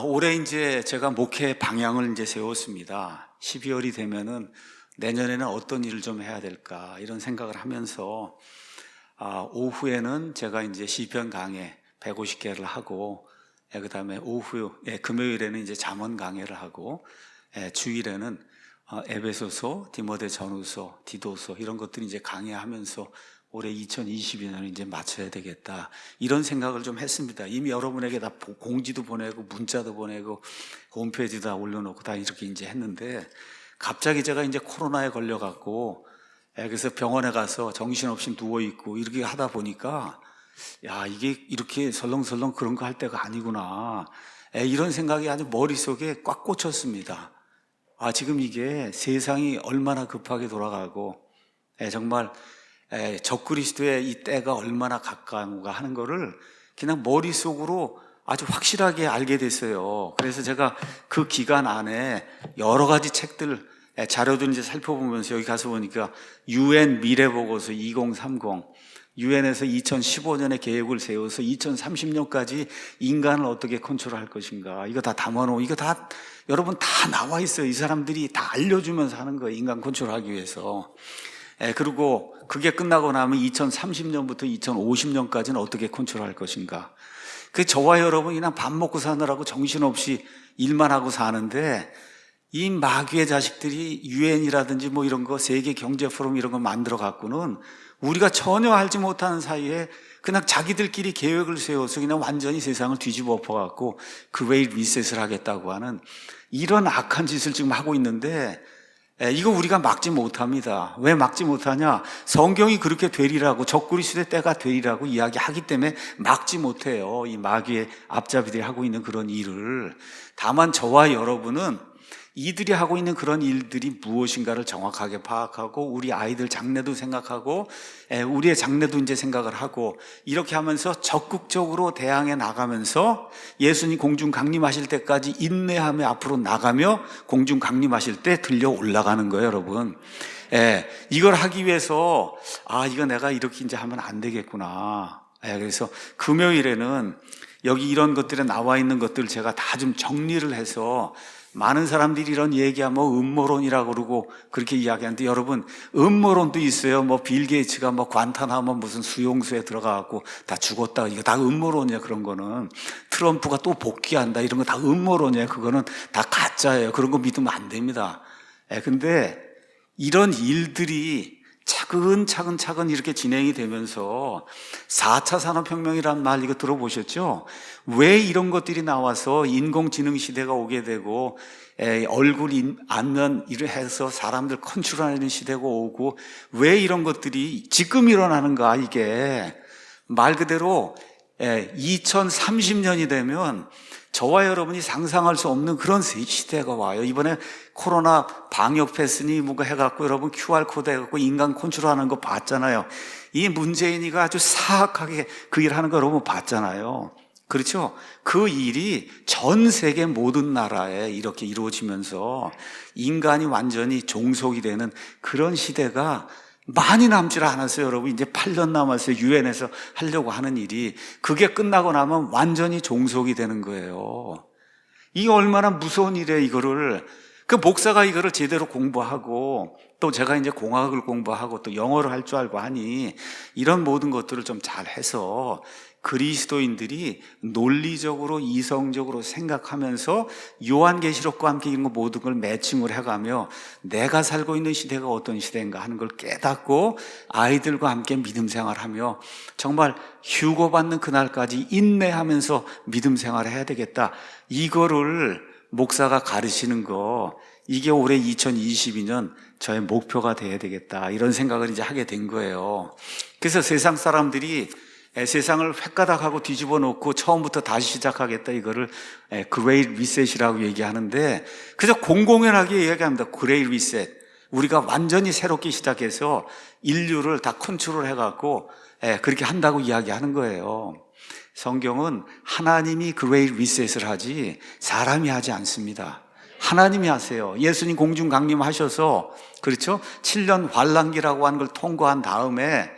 올해 이제 제가 목회 방향을 이제 세웠습니다. 12월이 되면은 내년에는 어떤 일을 좀 해야 될까 이런 생각을 하면서 오후에는 제가 이제 시편 강해 150개를 하고, 그다음에 금요일에는 이제 잠언 강해를 하고, 주일에는 에베소서, 디모데 전후서, 디도서 이런 것들이 이제 강해하면서 올해 2022년을 이제 맞춰야 되겠다 이런 생각을 좀 했습니다. 이미 여러분에게 다 공지도 보내고 문자도 보내고 홈페이지도 다 올려놓고 다 이렇게 이제 했는데, 갑자기 제가 이제 코로나에 걸려갖고 그래서 병원에 가서 정신없이 누워있고 이렇게 하다 보니까 이게 이렇게 설렁설렁 그런 거 할 때가 아니구나, 이런 생각이 아주 머릿속에 꽉 꽂혔습니다. 지금 이게 세상이 얼마나 급하게 돌아가고 정말 적그리스도의 이 때가 얼마나 가까운가 하는 거를 그냥 머릿속으로 아주 확실하게 알게 됐어요. 그래서 제가 그 기간 안에 여러 가지 책들, 자료들 이제 살펴보면서 여기 가서 보니까 UN 미래보고서 2030, UN에서 2015년에 계획을 세워서 2030년까지 인간을 어떻게 컨트롤할 것인가, 이거 다 담아놓은, 이거 다 여러분 다 나와 있어요. 이 사람들이 다 알려주면서 하는 거예요. 인간 컨트롤하기 위해서. 그리고 그게 끝나고 나면 2030년부터 2050년까지는 어떻게 컨트롤할 것인가. 저와 여러분 그냥 밥 먹고 사느라고 정신없이 일만 하고 사는데, 이 마귀의 자식들이 UN이라든지 뭐 이런 거, 세계 경제 포럼 이런 거 만들어 갖고는 우리가 전혀 알지 못하는 사이에 그냥 자기들끼리 계획을 세워서 그냥 완전히 세상을 뒤집어 엎어 갖고 그레이트 리셋을 하겠다고 하는 이런 악한 짓을 지금 하고 있는데, 이거 우리가 막지 못합니다. 왜 막지 못하냐? 성경이 그렇게 되리라고, 적그리스도의 때가 되리라고 이야기하기 때문에 막지 못해요. 이 마귀의 앞잡이들이 하고 있는 그런 일을. 다만 저와 여러분은 이들이 하고 있는 그런 일들이 무엇인가를 정확하게 파악하고, 우리 아이들 장래도 생각하고, 우리의 장래도 이제 생각을 하고, 이렇게 하면서 적극적으로 대항해 나가면서 예수님 공중 강림하실 때까지 인내하며 앞으로 나가며 공중 강림하실 때 들려 올라가는 거예요, 여러분. 이걸 하기 위해서 이거 내가 이렇게 이제 하면 안 되겠구나. 그래서 금요일에는 여기 이런 것들에 나와 있는 것들 제가 다 좀 정리를 해서, 많은 사람들이 이런 얘기하면 음모론이라고 그러고 그렇게 이야기하는데, 여러분 음모론도 있어요. 빌 게이츠가 관타나모 무슨 수용소에 들어가갖고 다 죽었다, 이거 다 음모론이야. 그런 거는 트럼프가 또 복귀한다, 이런 거 다 음모론이에요. 그거는 다 가짜예요. 그런 거 믿으면 안 됩니다. 근데 이런 일들이 차근차근 이렇게 진행이 되면서 4차 산업혁명이란 말 이거 들어보셨죠? 왜 이런 것들이 나와서 인공지능 시대가 오게 되고, 얼굴 안면 일을 해서 사람들 컨트롤하는 시대가 오고, 왜 이런 것들이 지금 일어나는가. 이게 말 그대로 2030년이 되면 저와 여러분이 상상할 수 없는 그런 시대가 와요. 이번에 코로나 방역 패스니 뭐가 해갖고 여러분 QR코드 해갖고 인간 컨트롤하는 거 봤잖아요. 이 문재인이가 아주 사악하게 그 일 하는 거 여러분 봤잖아요. 그렇죠? 그 일이 전 세계 모든 나라에 이렇게 이루어지면서 인간이 완전히 종속이 되는 그런 시대가 많이 남질 않았어요. 여러분 이제 8년 남았어요. UN에서 하려고 하는 일이. 그게 끝나고 나면 완전히 종속이 되는 거예요. 이게 얼마나 무서운 일이에요. 이거를 그 목사가 이거를 제대로 공부하고, 또 제가 이제 공학을 공부하고 또 영어를 할 줄 알고 하니, 이런 모든 것들을 좀 잘해서 그리스도인들이 논리적으로 이성적으로 생각하면서 요한계시록과 함께 이런 거 모든 걸 매칭을 해가며 내가 살고 있는 시대가 어떤 시대인가 하는 걸 깨닫고 아이들과 함께 믿음 생활하며 정말 휴고받는 그날까지 인내하면서 믿음 생활을 해야 되겠다, 이거를 목사가 가르치는 거, 이게 올해 2022년 저의 목표가 돼야 되겠다, 이런 생각을 이제 하게 된 거예요. 그래서 세상 사람들이 세상을 획가닥하고 뒤집어 놓고 처음부터 다시 시작하겠다, 이거를 그레이트 리셋이라고 얘기하는데, 그저 공공연하게 얘기합니다. 그레이트 리셋. 우리가 완전히 새롭게 시작해서 인류를 다 컨트롤 해갖고 그렇게 한다고 이야기하는 거예요. 성경은 하나님이 그레이트 리셋을 하지 사람이 하지 않습니다. 하나님이 하세요. 예수님 공중 강림하셔서, 그렇죠? 7년 환란기라고 하는 걸 통과한 다음에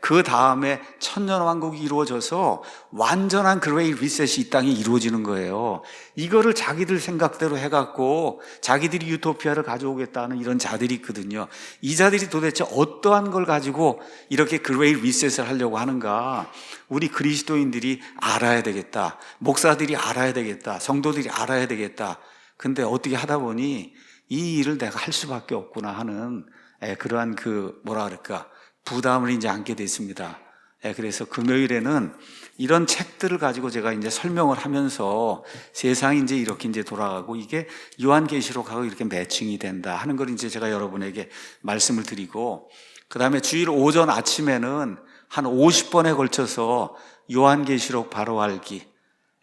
그 다음에 천년왕국이 이루어져서 완전한 그레이트 리셋이 이 땅에 이루어지는 거예요. 이거를 자기들 생각대로 해갖고 자기들이 유토피아를 가져오겠다는 이런 자들이 있거든요. 이 자들이 도대체 어떠한 걸 가지고 이렇게 그레이트 리셋을 하려고 하는가? 우리 그리스도인들이 알아야 되겠다. 목사들이 알아야 되겠다. 성도들이 알아야 되겠다. 근데 어떻게 하다 보니 이 일을 내가 할 수밖에 없구나 하는 그러한 부담을 이제 안게 됐습니다. 그래서 금요일에는 이런 책들을 가지고 제가 이제 설명을 하면서 세상이 이제 이렇게 이제 돌아가고 이게 요한계시록하고 이렇게 매칭이 된다 하는 걸 이제 제가 여러분에게 말씀을 드리고, 그 다음에 주일 오전 아침에는 한 50번에 걸쳐서 요한계시록 바로 알기,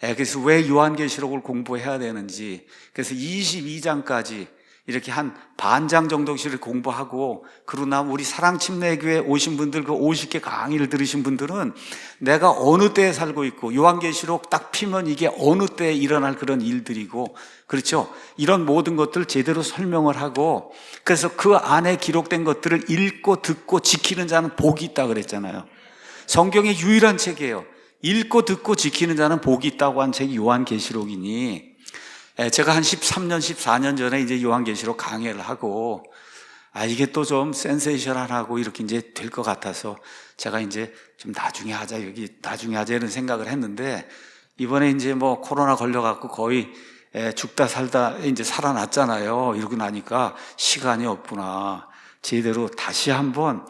그래서 왜 요한계시록을 공부해야 되는지, 그래서 22장까지 이렇게 한 반장 정도씩을 공부하고, 그러고 나면 우리 사랑침례교회 오신 분들, 그 50개 강의를 들으신 분들은 내가 어느 때에 살고 있고 요한계시록 딱 피면 이게 어느 때에 일어날 그런 일들이고, 그렇죠? 이런 모든 것들을 제대로 설명을 하고, 그래서 그 안에 기록된 것들을 읽고 듣고 지키는 자는 복이 있다 그랬잖아요. 성경의 유일한 책이에요. 읽고 듣고 지키는 자는 복이 있다고 한 책이 요한계시록이니, 제가 한 13년, 14년 전에 이제 요한계시록 강의를 하고, 이게 또 좀 센세이션하고 이렇게 이제 될 것 같아서 제가 이제 좀 나중에 하자 이런 생각을 했는데, 이번에 이제 코로나 걸려갖고 거의 죽다 살다 이제 살아났잖아요. 이러고 나니까 시간이 없구나. 제대로 다시 한번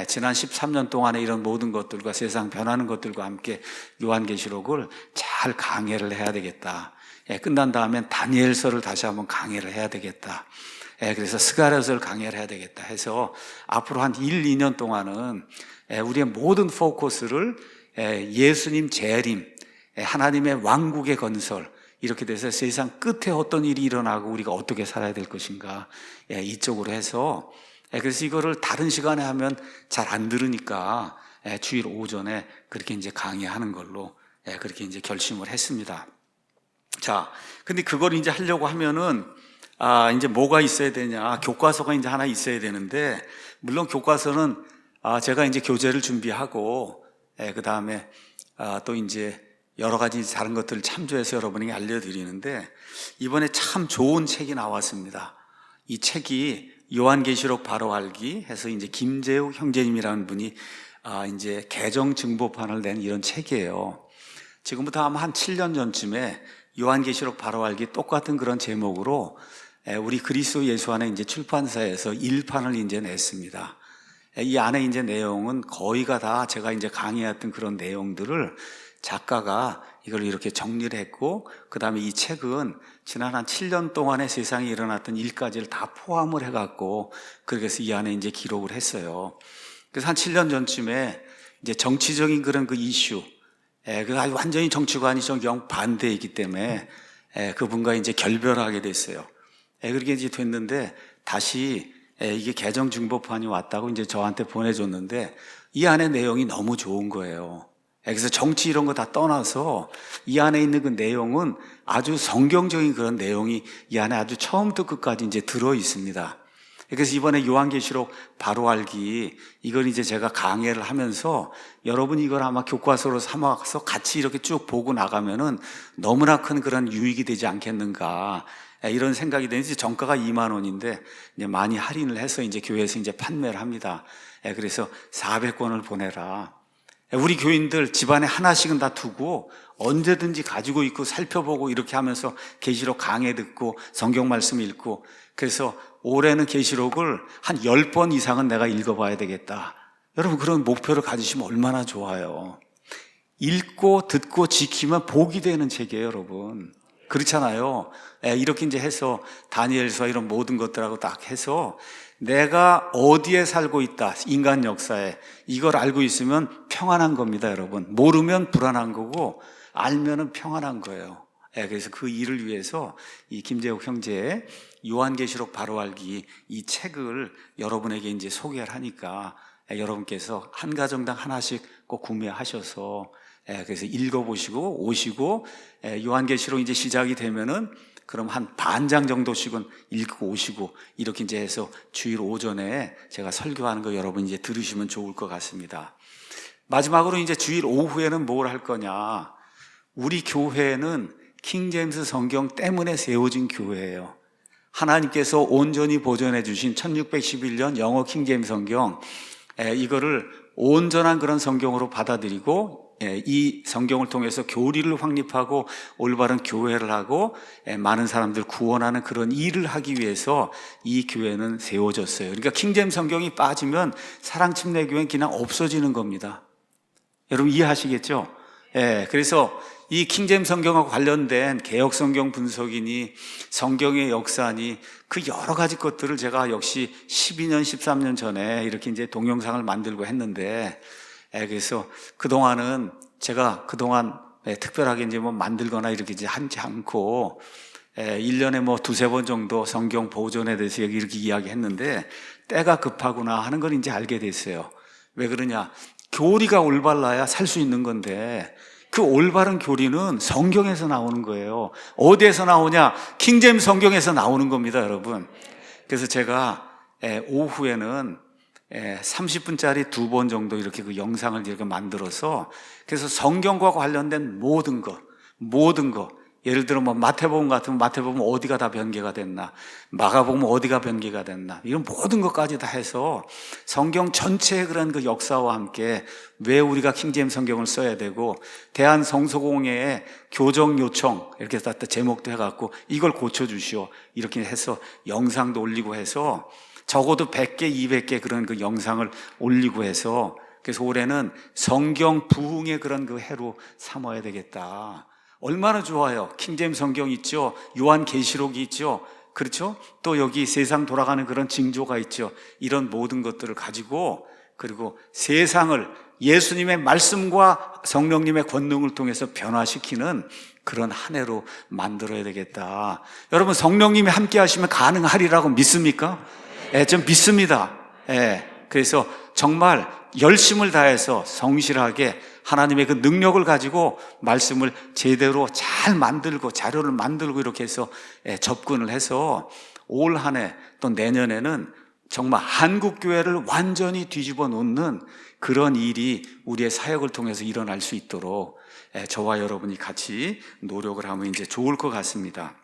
지난 13년 동안의 이런 모든 것들과 세상 변하는 것들과 함께 요한계시록을 잘 강해를 해야 되겠다. 끝난 다음엔 다니엘서를 다시 한번 강해를 해야 되겠다. 그래서 스가랴서를 강해를 해야 되겠다 해서 앞으로 한 1, 2년 동안은 우리의 모든 포커스를 예수님 재림, 하나님의 왕국의 건설, 이렇게 돼서 세상 끝에 어떤 일이 일어나고 우리가 어떻게 살아야 될 것인가, 이쪽으로 해서, 그래서 이거를 다른 시간에 하면 잘 안 들으니까 주일 오전에 그렇게 이제 강의하는 걸로 그렇게 이제 결심을 했습니다. 자, 근데 그걸 이제 하려고 하면은 이제 뭐가 있어야 되냐? 교과서가 이제 하나 있어야 되는데, 물론 교과서는 제가 이제 교재를 준비하고, 그 다음에 또 이제 여러 가지 다른 것들을 참조해서 여러분에게 알려드리는데, 이번에 참 좋은 책이 나왔습니다. 이 책이 요한계시록 바로 알기 해서 이제 김재욱 형제님이라는 분이 이제 개정 증보판을 낸 이런 책이에요. 지금부터 아마 한 7년 전쯤에 요한계시록 바로 알기 똑같은 그런 제목으로 우리 그리스도 예수 안에 이제 출판사에서 1판을 이제 냈습니다. 이 안에 이제 내용은 거의가 다 제가 이제 강의했던 그런 내용들을 작가가 이걸 이렇게 정리를 했고, 그 다음에 이 책은 지난 한 7년 동안에 세상에 일어났던 일까지를 다 포함을 해갖고, 그래서 이 안에 이제 기록을 했어요. 그래서 한 7년 전쯤에 이제 정치적인 그런 그 이슈, 완전히 정치관이 영 반대이기 때문에 그분과 이제 결별하게 됐어요. 그렇게 이제 됐는데 다시 이게 개정 중보판이 왔다고 이제 저한테 보내줬는데, 이 안에 내용이 너무 좋은 거예요. 그래서 정치 이런 거 다 떠나서 이 안에 있는 그 내용은 아주 성경적인 그런 내용이 이 안에 아주 처음부터 끝까지 이제 들어 있습니다. 그래서 이번에 요한계시록 바로 알기, 이걸 이제 제가 강의를 하면서 여러분 이걸 아마 교과서로 삼아서 같이 이렇게 쭉 보고 나가면은 너무나 큰 그런 유익이 되지 않겠는가, 이런 생각이 되는지, 정가가 2만 원인데 이제 많이 할인을 해서 이제 교회에서 이제 판매를 합니다. 그래서 400권을 보내라. 우리 교인들 집안에 하나씩은 다 두고 언제든지 가지고 있고 살펴보고 이렇게 하면서 계시록 강해 듣고 성경 말씀 읽고, 그래서 올해는 계시록을 한 10번 이상은 내가 읽어봐야 되겠다. 여러분 그런 목표를 가지시면 얼마나 좋아요. 읽고 듣고 지키면 복이 되는 책이에요, 여러분. 그렇잖아요. 이렇게 이제 해서 다니엘서 이런 모든 것들하고 딱 해서 내가 어디에 살고 있다, 인간 역사에, 이걸 알고 있으면 평안한 겁니다, 여러분. 모르면 불안한 거고 알면은 평안한 거예요. 그래서 그 일을 위해서 이 김재욱 형제의 요한계시록 바로 알기, 이 책을 여러분에게 이제 소개를 하니까 여러분께서 한 가정당 하나씩 꼭 구매하셔서 그래서 읽어보시고 오시고, 요한계시록 이제 시작이 되면은 그럼 한 반장 정도씩은 읽고 오시고 이렇게 이제 해서 주일 오전에 제가 설교하는 거 여러분 이제 들으시면 좋을 것 같습니다. 마지막으로 이제 주일 오후에는 뭘 할 거냐? 우리 교회는 킹제임스 성경 때문에 세워진 교회예요. 하나님께서 온전히 보존해 주신 1611년 영어 킹제임스 성경, 이거를 온전한 그런 성경으로 받아들이고 이 성경을 통해서 교리를 확립하고 올바른 교회를 하고 많은 사람들 구원하는 그런 일을 하기 위해서 이 교회는 세워졌어요. 그러니까 킹제임스 성경이 빠지면 사랑침례교회는 그냥 없어지는 겁니다. 여러분 이해하시겠죠? 그래서 이 킹제임스 성경하고 관련된 개역 성경 분석이니 성경의 역사니 그 여러 가지 것들을 제가 역시 12년, 13년 전에 이렇게 이제 동영상을 만들고 했는데, 그래서 그동안은 제가 특별하게 이제 뭐 만들거나 이렇게 이제 하지 않고 1년에 뭐 두세 번 정도 성경 보존에 대해서 이렇게 이야기했는데 때가 급하구나 하는 걸 이제 알게 됐어요. 왜 그러냐? 교리가 올바라야 살 수 있는 건데 그 올바른 교리는 성경에서 나오는 거예요. 어디에서 나오냐? 킹제임스 성경에서 나오는 겁니다, 여러분. 그래서 제가 오후에는 30분짜리 2번 정도 이렇게 그 영상을 이렇게 만들어서 그래서 성경과 관련된 모든 것, 예를 들어 뭐 마태복음 같으면 마태복음 어디가 다 변개가 됐나, 마가복음 어디가 변개가 됐나, 이런 모든 것까지 다 해서 성경 전체의 그런 그 역사와 함께 왜 우리가 킹제임스 성경을 써야 되고 대한성서공회의 교정 요청 이렇게 다 제목도 해갖고 이걸 고쳐주시오 이렇게 해서 영상도 올리고 해서 적어도 100개, 200개 그런 그 영상을 올리고 해서 그래서 올해는 성경 부흥의 그런 그 해로 삼아야 되겠다. 얼마나 좋아요. 킹제임스 성경 있죠. 요한계시록이 있죠. 그렇죠? 또 여기 세상 돌아가는 그런 징조가 있죠. 이런 모든 것들을 가지고 그리고 세상을 예수님의 말씀과 성령님의 권능을 통해서 변화시키는 그런 한 해로 만들어야 되겠다. 여러분 성령님이 함께 하시면 가능하리라고 믿습니까? 좀 믿습니다. 그래서 정말 열심을 다해서 성실하게 하나님의 그 능력을 가지고 말씀을 제대로 잘 만들고 자료를 만들고 이렇게 해서 접근을 해서 올 한 해 또 내년에는 정말 한국교회를 완전히 뒤집어 놓는 그런 일이 우리의 사역을 통해서 일어날 수 있도록 저와 여러분이 같이 노력을 하면 이제 좋을 것 같습니다.